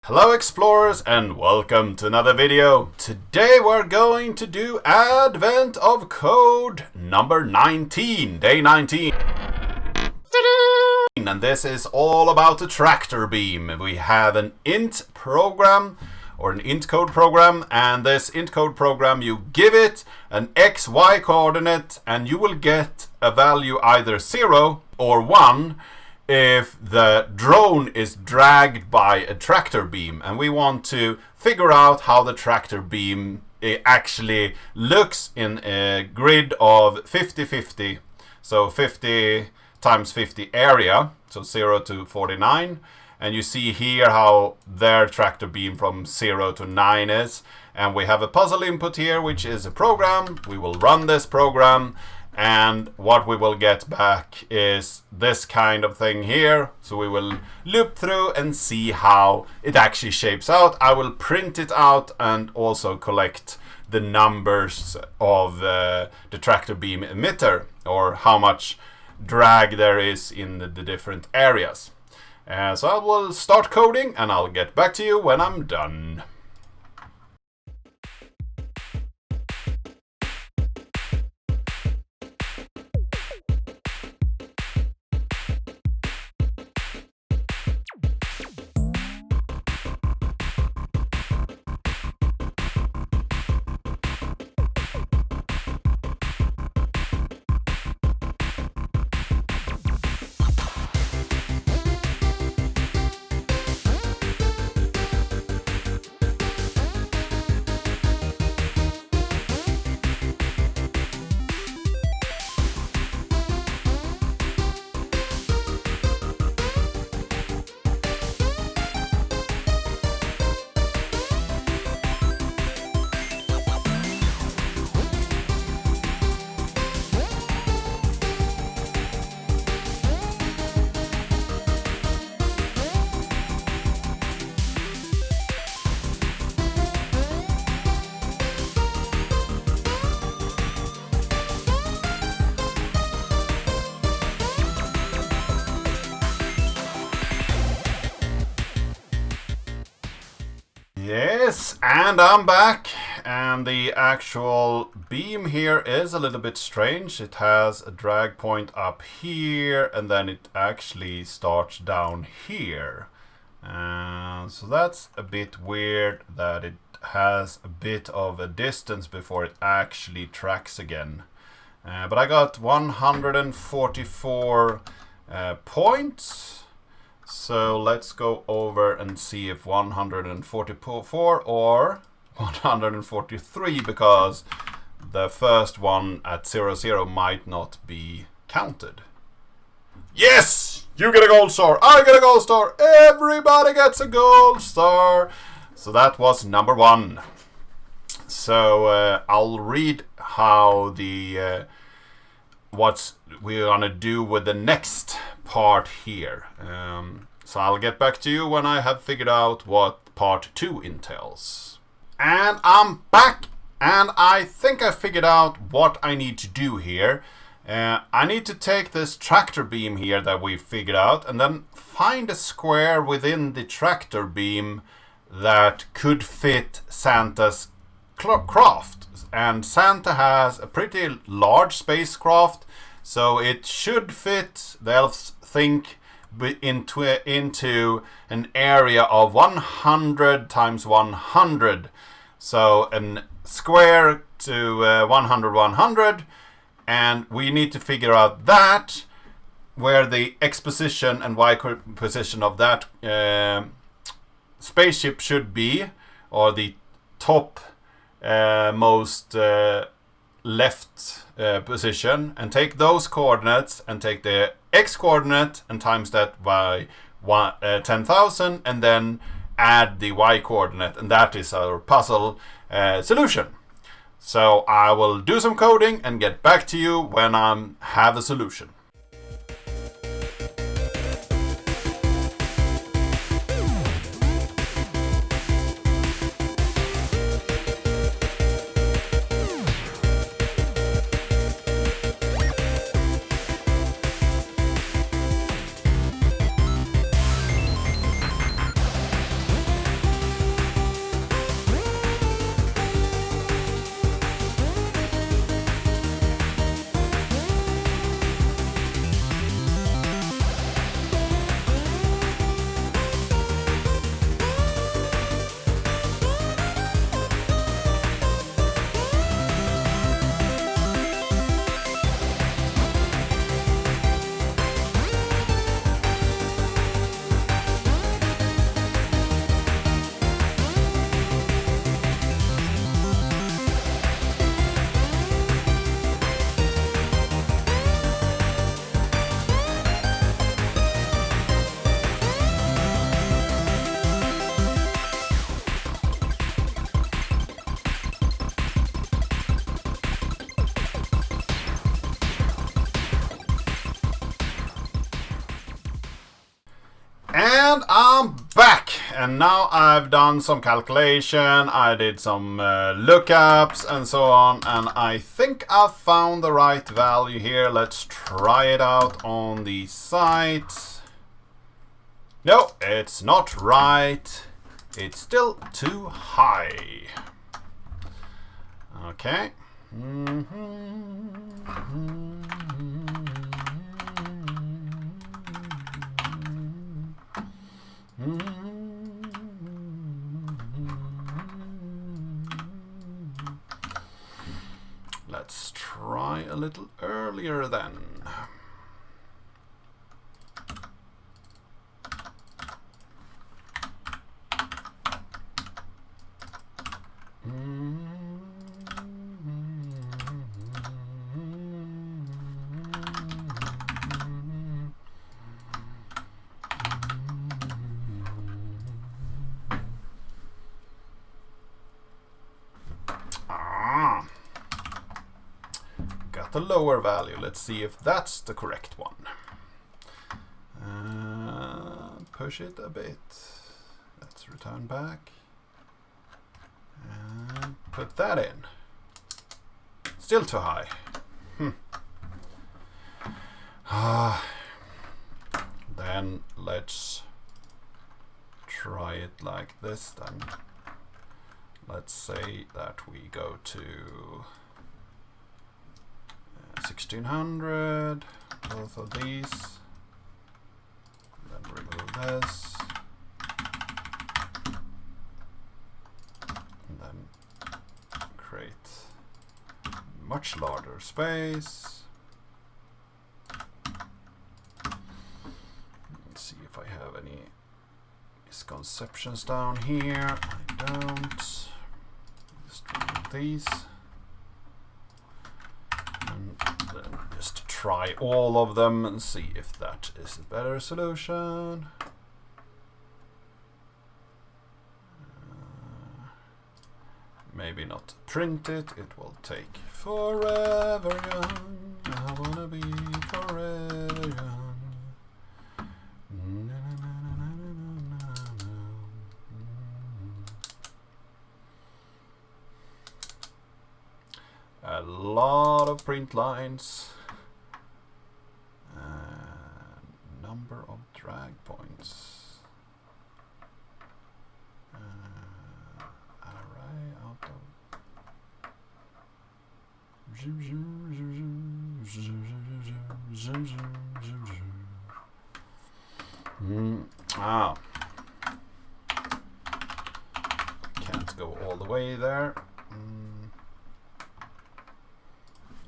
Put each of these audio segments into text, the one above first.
Hello explorers and welcome to another video. Today we're going to do Advent of Code number 19, day 19. And this is all about the tractor beam. We have an int program or an int code program, and this int code program you give it an xy coordinate and you will get a value either 0 or 1 if the drone is dragged by a tractor beam, and we want to figure out how the tractor beam actually looks in a grid of 50-50, so 50 times 50 area, so 0 to 49, and you see here how their tractor beam from 0 to 9 is, and we have a puzzle input here which is a program. We will run this program, and what we will get back is this kind of thing here. So we will loop through and see how it actually shapes out. I will print it out and also collect the numbers of the tractor beam emitter, or how much drag there is in the different areas. So I will start coding and I'll get back to you when I'm done. Yes, and I'm back, and the actual beam here is a little bit strange. It has a drag point up here, and then it actually starts down here. So that's a bit weird that it has a bit of a distance before it actually tracks again. But I got 144 points. So let's go over and see if 144 or 143, because the first one at 00 might not be counted. Yes! You get a gold star! I get a gold star! Everybody gets a gold star! So that was number 1. So I'll read how the what we're gonna do with the next part here. So I'll get back to you when I have figured out what part 2 entails. And I'm back, and I think I figured out what I need to do here. I need to take this tractor beam here that we figured out and then find a square within the tractor beam that could fit Santa's craft. And Santa has a pretty large spacecraft, so it should fit, the elves think, into an area of 100 times 100. So a square to 100, 100. And we need to figure out that, where the x position and y position of that spaceship should be, or the top most left position, and take those coordinates and take the x coordinate and times that by 10,000, and then add the y coordinate, and that is our puzzle solution. So I will do some coding and get back to you when I have a solution. And now I've done some calculation, I did some lookups and so on, and I think I've found the right value here. Let's try it out on the site. No, it's not right. It's still too high. Okay. Let's try a little earlier then. Got the lower value. Let's see if that's the correct one. Push it a bit. Let's return back. And put that in. Still too high. Then let's try it like this then. Let's say that we go to 1600, both of these, then remove this, and then create much larger space. Let's see if I have any misconceptions down here. I don't. Just remove these. And then just try all of them and see if that is a better solution. Maybe not print it, it will take forever young. I wanna be forever young. A lot of print lines. Number of drag points. Array out of. Can't go all the way there.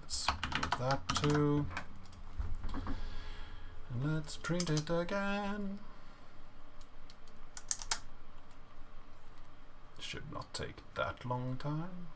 Let's move that too. And let's print it again. Should not take that long time.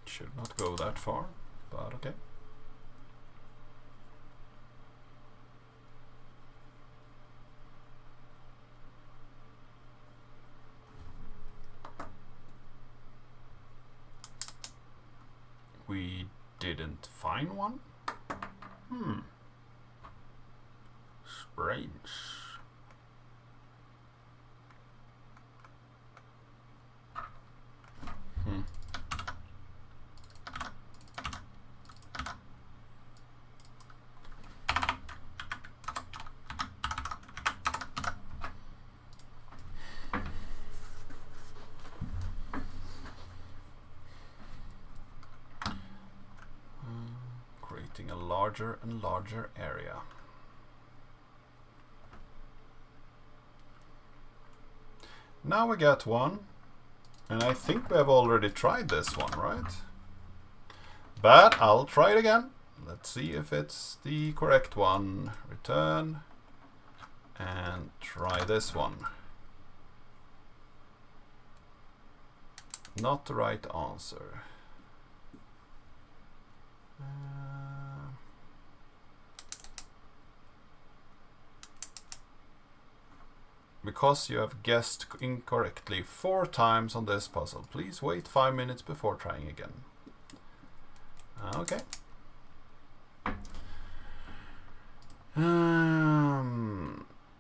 Should not go that far, but okay. We didn't find one? Strange. Creating a larger and larger area. Now we got one, and I think we have already tried this one, right? But I'll try it again. Let's see if it's the correct one. Return and try this one. Not the right answer. because you have guessed incorrectly 4 times on this puzzle. Please wait 5 minutes before trying again. Okay.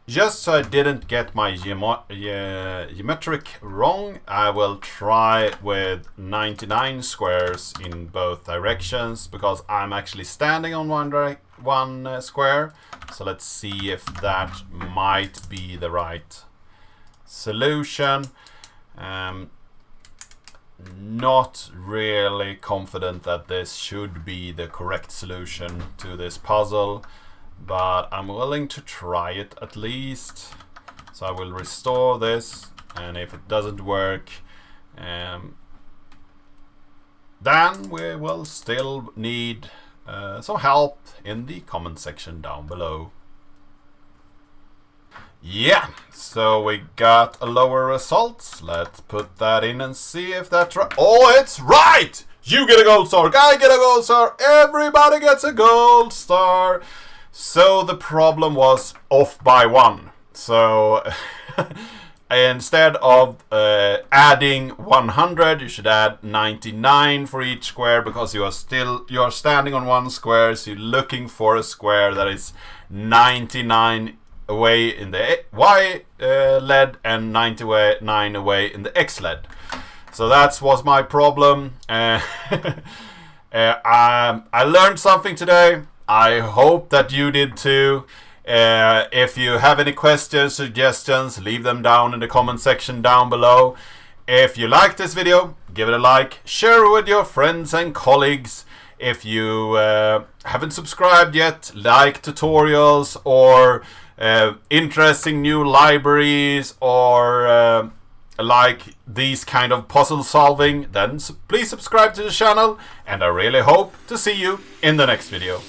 Just so I didn't get my geometric wrong, I will try with 99 squares in both directions, because I'm actually standing on one square. So let's see if that might be the right solution. Not really confident that this should be the correct solution to this puzzle, but I'm willing to try it at least. So I will restore this, and if it doesn't work, then we will still need some help in the comment section down below. Yeah, so we got a lower result. Let's put that in and see if that's right. Oh, it's right! You get a gold star, I get a gold star, everybody gets a gold star. So the problem was off by 1. So instead of adding 100, you should add 99 for each square, because you are standing on one square, so you're looking for a square that is 99 away in the Y lead and 99 away in the X lead. So that was my problem. I learned something today. I hope that you did too. If you have any questions, suggestions, leave them down in the comment section down below. If you like this video, give it a like, share it with your friends and colleagues. If you haven't subscribed yet, like tutorials or interesting new libraries, or like these kind of puzzle solving, then please subscribe to the channel, and I really hope to see you in the next video.